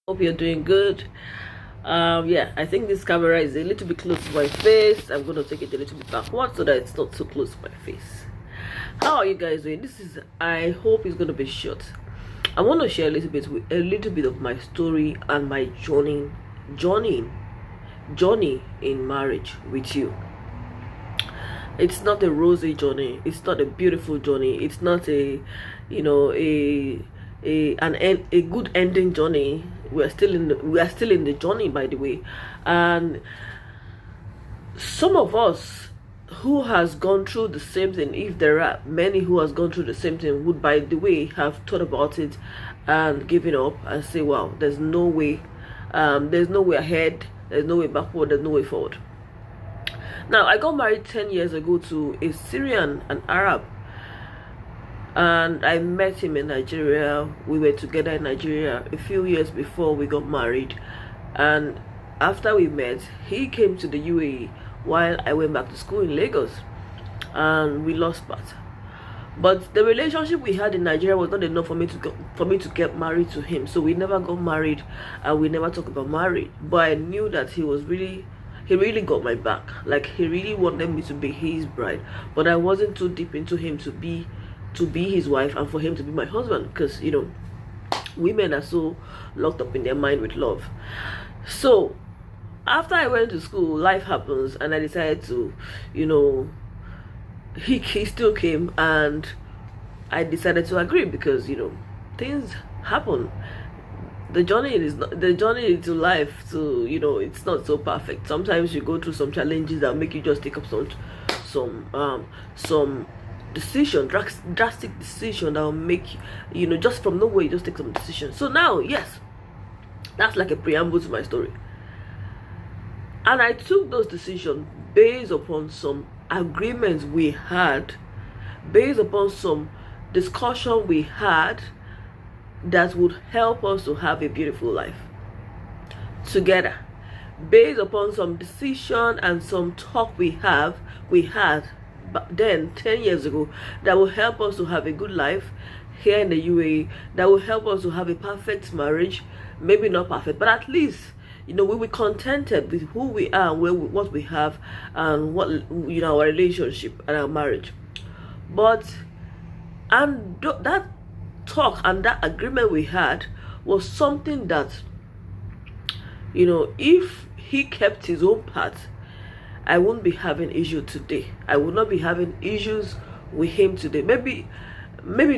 Hope you're doing good. Yeah, I think this camera is a little bit close to my face. I'm going to take it a little bit backward so that it's not so close to my face. How are you guys doing? I hope it's going to be short. I want to share a little bit of my story and my journey in marriage with you. It's not a rosy journey. It's not a beautiful journey. It's not a good ending journey. We are still in the journey, by the way. And some of us who has gone through the same thing, if there are many who has gone through the same thing, would, by the way, have thought about it and given up and say, wow, there's no way ahead, there's no way backward, there's no way forward. Now, I got married 10 years ago to a Syrian, an Arab, and I met him in Nigeria. We were together in Nigeria a few years before we got married, and after we met, he came to the UAE while I went back to school in Lagos, and we lost path. But the relationship we had in Nigeria was not enough for me to get married to him, so we never got married, and we never talked about marriage. But I knew that he really got my back. Like, he really wanted me to be his bride, but I wasn't too deep into him to be his wife and for him to be my husband, because women are so locked up in their mind with love. So after I went to school, life happens, and I decided to, he still came, and I decided to agree because things happen. The journey to life, so it's not so perfect. Sometimes you go through some challenges that make you just take up some decision, drastic decision that will make just from nowhere you just take some decision. So now, yes, that's like a preamble to my story, and I took those decisions based upon some agreements we had, based upon some discussion we had that would help us to have a beautiful life together, based upon some decision and some talk we had then 10 years ago that will help us to have a good life here in the UAE, that will help us to have a perfect marriage. Maybe not perfect, but at least we were contented with who we are and what we have, and what our relationship and our marriage. That talk and that agreement we had was something that if he kept his own path, I wouldn't be having issue today. I would not be having issues with him today. Maybe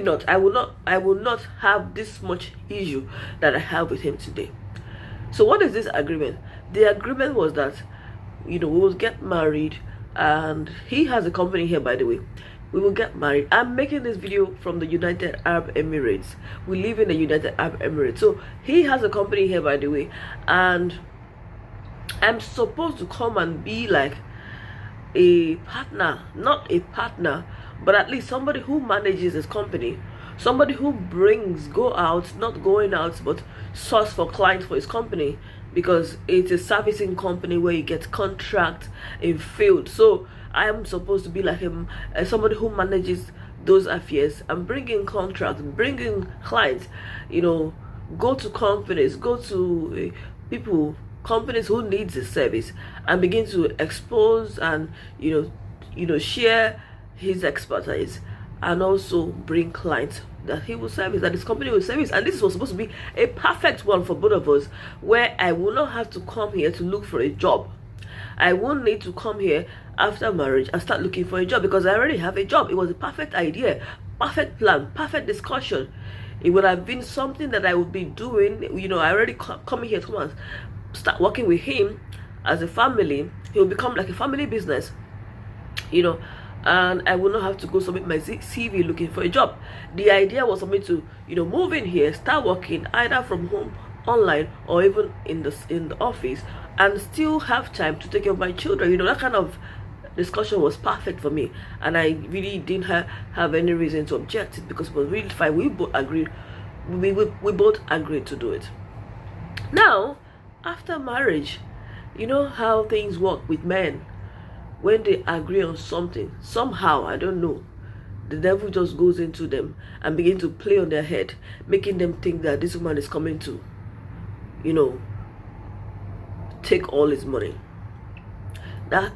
not. I will not have this much issue that I have with him today. So what is this agreement? The agreement was that we will get married, and he has a company here, by the way. We will get married. I'm making this video from the United Arab Emirates. We live in the United Arab Emirates. So he has a company here, by the way, and I'm supposed to come and be like a partner, not a partner, but at least somebody who manages his company, somebody who not going out, but source for clients for his company, because it's a servicing company where you get contract in field. So I am supposed to be like him, somebody who manages those affairs and bringing contracts, bringing clients, go to companies, go to companies who needs the service, and begin to expose and share his expertise, and also bring clients that he will service, that his company will service. And this was supposed to be a perfect one for both of us, where I will not have to come here to look for a job. I won't need to come here after marriage and start looking for a job, because I already have a job. It was a perfect idea, perfect plan, perfect discussion. It would have been something that I would be doing. I already coming here to start working with him as a family. He will become like a family business, and I will not have to go submit my CV looking for a job. The idea was for me to move in here, start working either from home, online, or even in the office, and still have time to take care of my children. That kind of discussion was perfect for me, and I really didn't have any reason to object it, because it was really fine. We both agreed. We both agreed to do it. Now, after marriage, you know how things work with men. When they agree on something, somehow, I don't know, the devil just goes into them and begin to play on their head, making them think that this woman is coming to you know, take all his money. That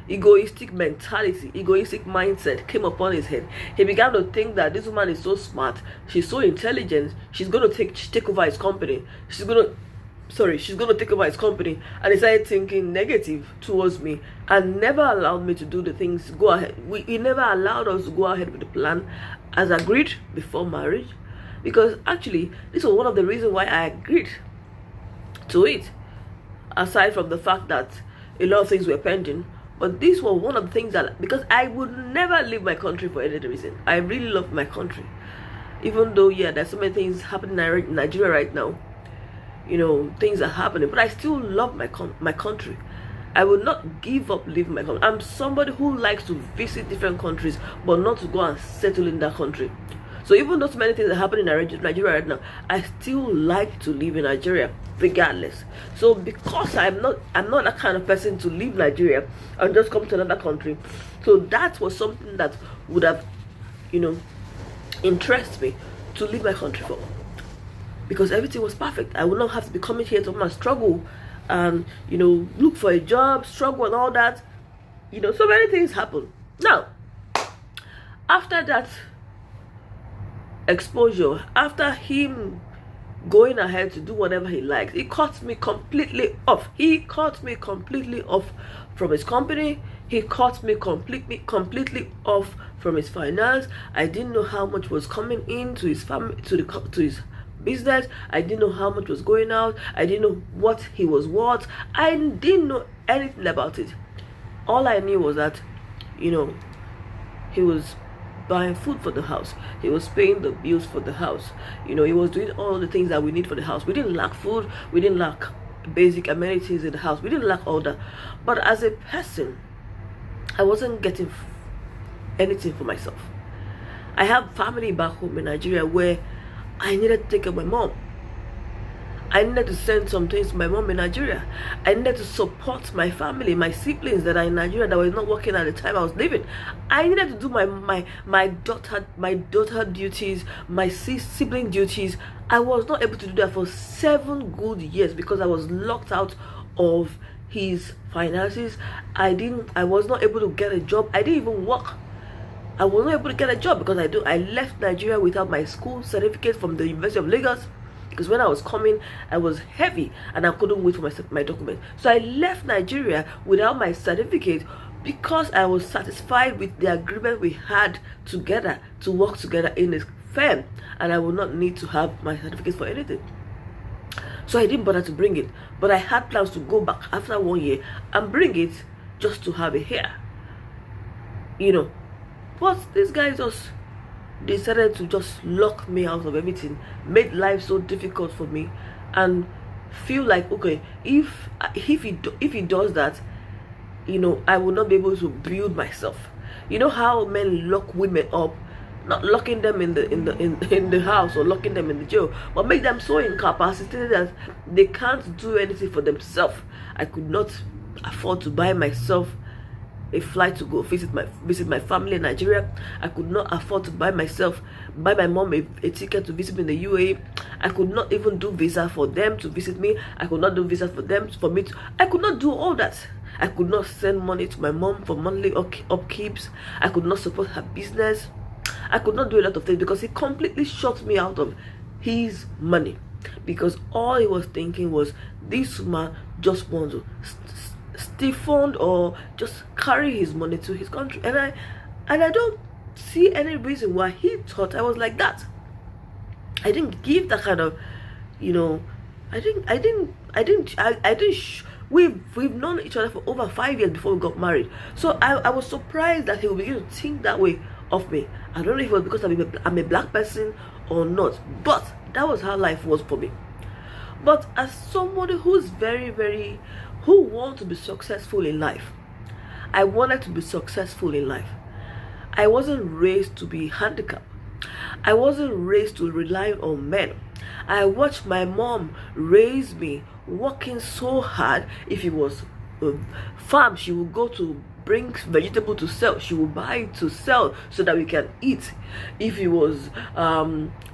egoistic mentality, egoistic mindset came upon his head. He began to think that this woman is so smart, she's so intelligent, she's going to take over his company. She's going to take over his company. And he started thinking negative towards me and never allowed me to do the things, go ahead. He never allowed us to go ahead with the plan as agreed before marriage. Because actually, this was one of the reasons why I agreed to it. Aside from the fact that a lot of things were pending. But this was one of the things that, because I would never leave my country for any reason. I really love my country. Even though, yeah, there's so many things happening in Nigeria right now. You know, things are happening. But I still love my country. I will not give up leaving my country. I'm somebody who likes to visit different countries, but not to go and settle in that country. So even though so many things are happening in Nigeria right now, I still like to live in Nigeria regardless. So because I'm not that kind of person to leave Nigeria and just come to another country. So that was something that would have, you know, interested me to leave my country for. Because everything was perfect. I would not have to be coming here to come and struggle and, you know, look for a job, struggle and all that. You know, so many things happen. Now, after that exposure, after him going ahead to do whatever he likes, he cut me completely off. He cut me completely off from his company. He cut me completely off from his finance. I didn't know how much was coming into his family, to his business. I didn't know how much was going out. I didn't know what he was worth. I didn't know anything about it. All I knew was that, you know, he was buying food for the house. He was paying the bills for the house. You know, he was doing all the things that we need for the house. We didn't lack food. We didn't lack basic amenities in the house. We didn't lack all that. But as a person, I wasn't getting anything for myself. I have family back home in Nigeria where I needed to take care of my mom. I needed to send some things to my mom in Nigeria. I needed to support my family, my siblings that are in Nigeria that were not working at the time I was living. I needed to do my daughter duties, my sibling duties. I was not able to do that for 7 good years because I was locked out of his finances. I was not able to get a job. I didn't even work. I was not able to get a job because I left Nigeria without my school certificate from the University of Lagos. Because when I was coming, I was heavy and I couldn't wait for my document. So I left Nigeria without my certificate because I was satisfied with the agreement we had together to work together in this firm. And I would not need to have my certificate for anything. So I didn't bother to bring it. But I had plans to go back after 1 year and bring it just to have it here. You know. But this guy just decided to just lock me out of everything, made life so difficult for me, and feel like, okay, if he does that, you know, I will not be able to build myself. You know how men lock women up, not locking them in the house or locking them in the jail, but make them so incapacitated that they can't do anything for themselves. I could not afford to buy myself a flight to go visit my family in Nigeria. I could not afford to buy my mom a ticket to visit me in the UAE. I could not even do visa for them to visit me. I could not do visa for them I could not do all that. I could not send money to my mom for monthly upkeeps. I could not support her business. I could not do a lot of things because he completely shut me out of his money, because all he was thinking was, this man just wants to stiffen or just carry his money to his country, and I don't see any reason why he thought I was like that. I didn't give that kind of, you know, we've known each other for over 5 years before we got married. So I was surprised that he would begin to think that way of me. I don't know if it was because I'm a black person or not, but that was how life was for me. But as somebody who's who wants to be successful in life, I wanted to be successful in life. I wasn't raised to be handicapped. I wasn't raised to rely on men. I watched my mom raise me, working so hard. If it was farm, she would go to bring vegetable to sell, she will buy it to sell so that we can eat. If it was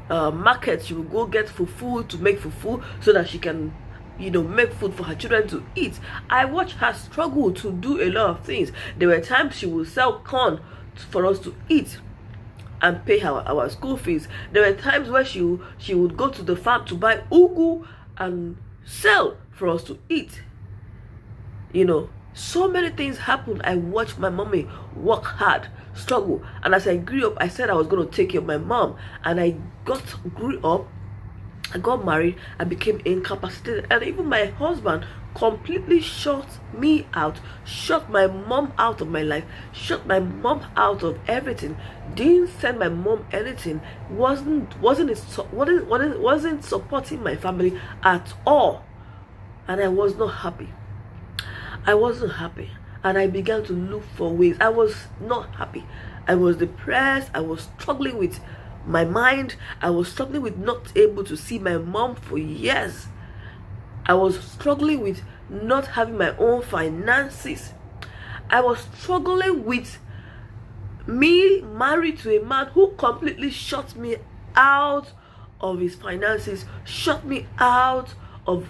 market, she will go get fufu to make fufu so that she can, make food for her children to eat. I watched her struggle to do a lot of things. There were times she would sell corn for us to eat and pay our school fees. There were times where she would go to the farm to buy ugu and sell for us to eat. So many things happened. I watched my mommy work hard, struggle, and as I grew up, I said I was going to take care of my mom, and I grew up, I got married, I became incapacitated, and even my husband completely shut me out, shut my mom out of my life, shut my mom out of everything, didn't send my mom anything, wasn't supporting my family at all, and I was not happy. I wasn't happy, and I began to look for ways. I was not happy. I was depressed. I was struggling with my mind. I was struggling with not able to see my mom for years. I was struggling with not having my own finances. I was struggling with me married to a man who completely shut me out of his finances, shut me out of,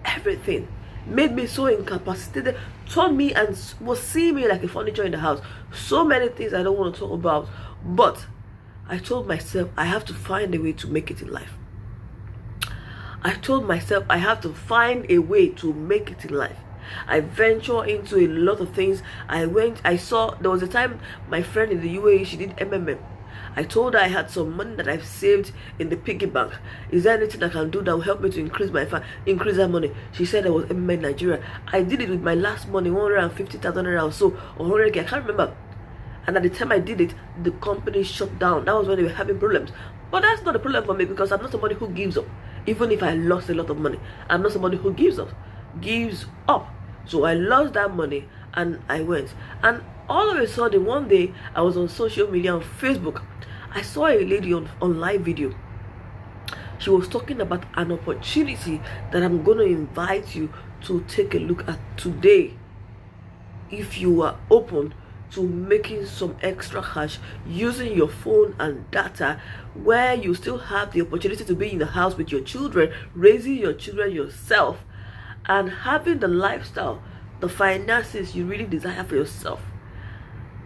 everything. Made me so incapacitated, turned me and was seeing me like a furniture in the house. So many things I don't want to talk about, but I told myself I have to find a way to make it in life. I told myself I have to find a way to make it in life. I ventured into a lot of things. I saw, there was a time my friend in the UAE, she did MMM. I told her I had some money that I've saved in the piggy bank. Is there anything I can do that will help me to increase that money? She said there was MMA in Nigeria. I did it with my last money, 150,000 naira or so, or 100k, I can't remember. And at the time I did it, the company shut down. That was when they were having problems. But that's not a problem for me, because I'm not somebody who gives up. Even if I lost a lot of money, I'm not somebody who gives up. So I lost that money and I went. And all of a sudden, one day, I was on social media, on Facebook. I saw a lady on live video. She was talking about an opportunity that I'm going to invite you to take a look at today. If you are open to making some extra cash using your phone and data, where you still have the opportunity to be in the house with your children, raising your children yourself, and having the lifestyle, the finances you really desire for yourself,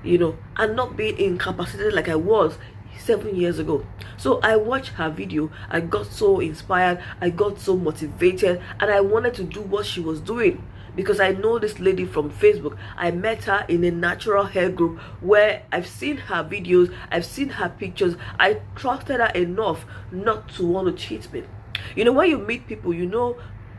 and not being incapacitated like I was 7 years ago. So I watched her video. I got so inspired, I got so motivated, and I wanted to do what she was doing, because I know this lady from Facebook. I met her in a natural hair group where I've seen her videos, I've seen her pictures. I trusted her enough not to want to cheat me. When you meet people,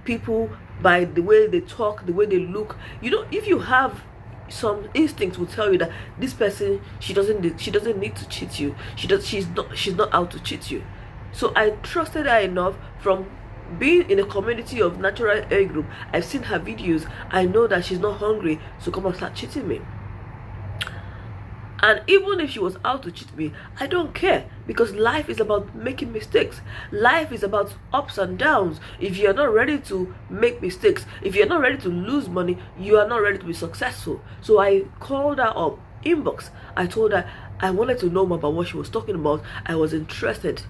people by the way they talk, the way they look. If you have some instincts, will tell you that this person, she doesn't need to cheat you. She's not out to cheat you. So I trusted her enough. From being in a community of natural hair group, I've seen her videos. I know that she's not hungry to come and start cheating me. And even if she was out to cheat me, I don't care, because life is about making mistakes. Life is about ups and downs. If you're not ready to make mistakes, if you're not ready to lose money, you are not ready to be successful. So I called her up, inbox. I told her I wanted to know more about what she was talking about. I was interested.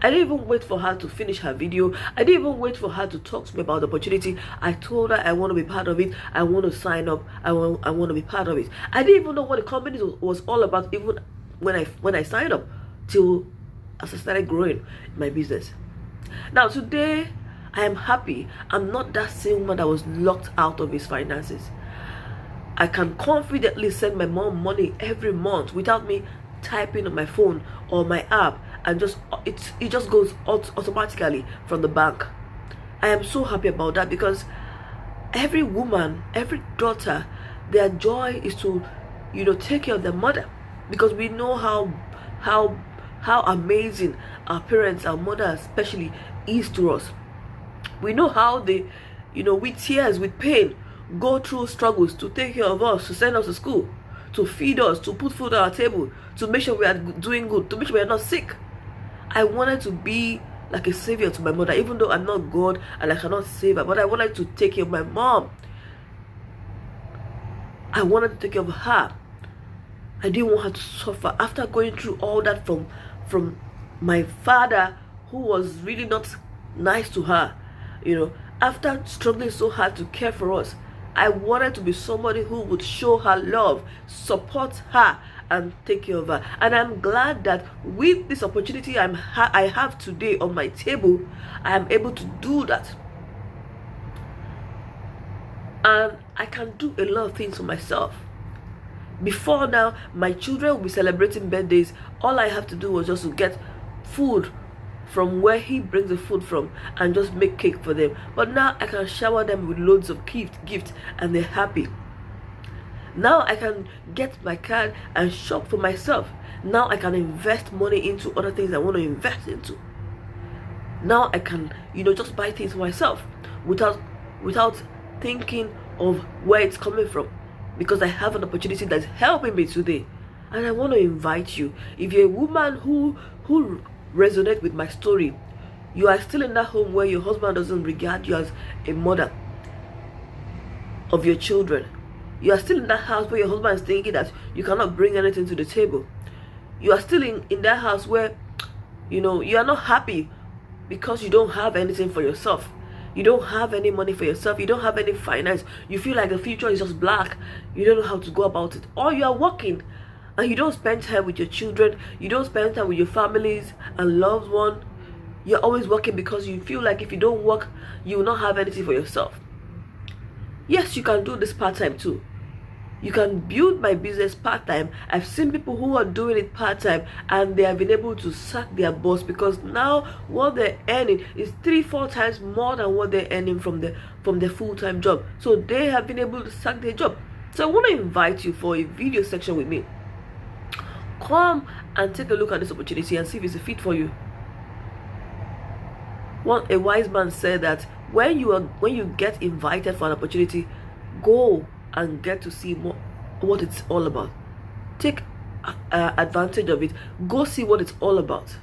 I didn't even wait for her to finish her video. I didn't even wait for her to talk to me about the opportunity. I told her I want to be part of it. I want to sign up. I want to be part of it. I didn't even know what the company was all about, even when I signed up, till as I started growing my business. Now today, I am happy. I'm not that same woman that was locked out of his finances. I can confidently send my mom money every month without me typing on my phone or my app, and it just goes automatically from the bank. I am so happy about that, because every woman, every daughter, their joy is to take care of their mother, because we know how amazing our parents, our mother especially, is to us. We know how they with tears, with pain, go through struggles to take care of us, to send us to school, to feed us, to put food on our table, to make sure we are doing good, to make sure we are not sick. I wanted to be like a savior to my mother, even though I'm not God and I cannot save her, but I wanted to take care of my mom. I wanted to take care of her. I didn't want her to suffer after going through all that from my father, who was really not nice to her. After struggling so hard to care for us, I wanted to be somebody who would show her love, support her, and take care of her. And I'm glad that with this opportunity I have today on my table, I am able to do that. And I can do a lot of things for myself. Before now, my children will be celebrating birthdays. All I have to do was just to get food from where he brings the food from and just make cake for them. But now I can shower them with loads of gifts and they're happy. Now I can get my card and shop for myself. Now I can invest money into other things I want to invest into. Now I can, just buy things for myself without thinking of where it's coming from, because I have an opportunity that's helping me today. And I want to invite you, if you're a woman who resonates with my story, you are still in that home where your husband doesn't regard you as a mother of your children. You are still in that house where your husband is thinking that you cannot bring anything to the table. You are still in that house where you are not happy because you don't have anything for yourself. You don't have any money for yourself. You don't have any finance. You feel like the future is just black. You don't know how to go about it. Or you are working and you don't spend time with your children. You don't spend time with your families and loved ones. You're always working because you feel like if you don't work, you will not have anything for yourself. Yes, you can do this part-time too. You can build my business part-time. I've seen people who are doing it part-time and they have been able to sack their boss, because now what they're earning is 3-4 times more than what they're earning from their full-time job. So they have been able to sack their job. So I want to invite you for a video section with me. Come and take a look at this opportunity and see if it's a fit for you. A wise man said that when you get invited for an opportunity, go and get to see what it's all about. Take advantage of it. Go see what it's all about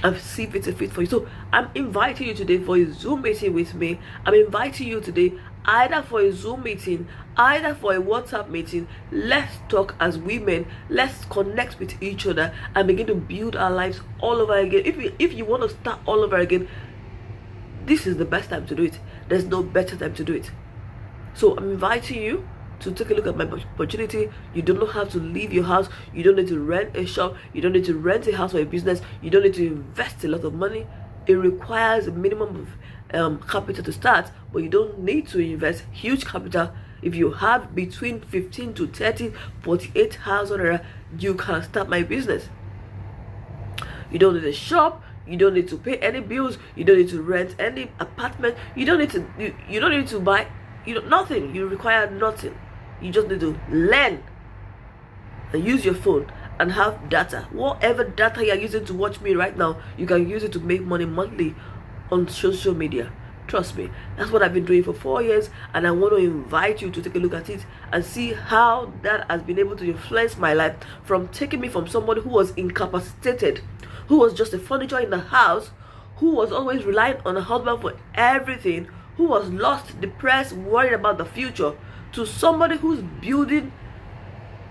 and see if it's a fit for you. So I'm inviting you today for a Zoom meeting with me. I'm inviting you today either for a Zoom meeting, either for a WhatsApp meeting. Let's talk as women. Let's connect with each other and begin to build our lives all over again. If you want to start all over again, this is the best time to do it. There's no better time to do it. So I'm inviting you to take a look at my opportunity. You do not have to leave your house. You don't need to rent a shop. You don't need to rent a house for a business. You don't need to invest a lot of money. It requires a minimum of capital to start, but you don't need to invest huge capital. If you have between 15 to 30, 48,000 naira, you can start my business. You don't need a shop. You don't need to pay any bills. You don't need to rent any apartment. You don't need to buy nothing. You require nothing. You just need to learn and use your phone and have data. Whatever data you're using to watch me right now, you can use it to make money monthly on social media. Trust me, that's what I've been doing for 4 years, and I want to invite you to take a look at it and see how that has been able to influence my life, from taking me from somebody who was incapacitated, who was just a furniture in the house, who was always relying on a husband for everything, who was lost, depressed, worried about the future, to somebody who's building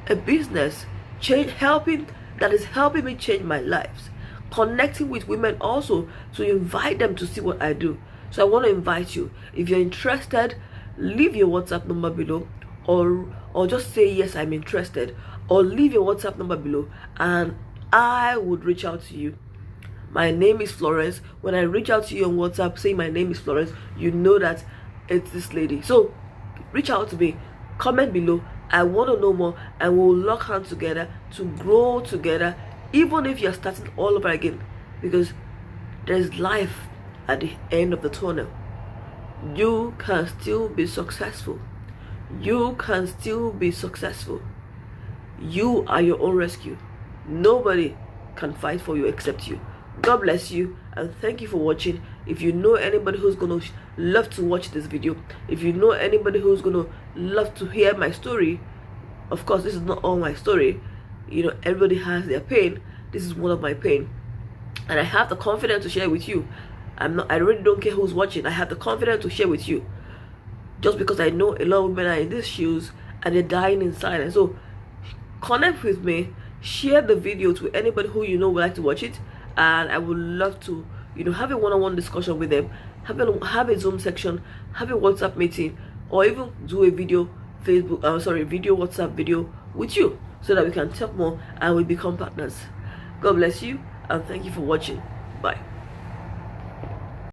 a business, that is helping me change my life. Connecting with women also to invite them to see what I do. So I want to invite you. If you're interested, leave your WhatsApp number below, or just say yes, I'm interested, or leave your WhatsApp number below and I would reach out to you. My name is Florence. When I reach out to you on WhatsApp, say my name is Florence, you know that it's this lady. So reach out to me, comment below. I want to know more, and we'll lock hands together to grow together, even if you're starting all over again, because there's life at the end of the tunnel. You can still be successful. You can still be successful. You are your own rescue. Nobody can fight for you except you. God bless you, and thank you for watching. If you know anybody who's gonna love to watch this video, if you know anybody who's gonna love to hear my story, of course this is not all my story, everybody has their pain. This is one of my pain, and I have the confidence to share with you. I really don't care who's watching. I have the confidence to share with you, just because I know a lot of women are in these shoes and they're dying in silence. So connect with me, share the video to anybody who you know would like to watch it, and I would love to, have a one-on-one discussion with them, have a Zoom section, have a WhatsApp meeting, or even do a video video WhatsApp video with you, so that we can talk more and we become partners. God bless you, and thank you for watching. Bye.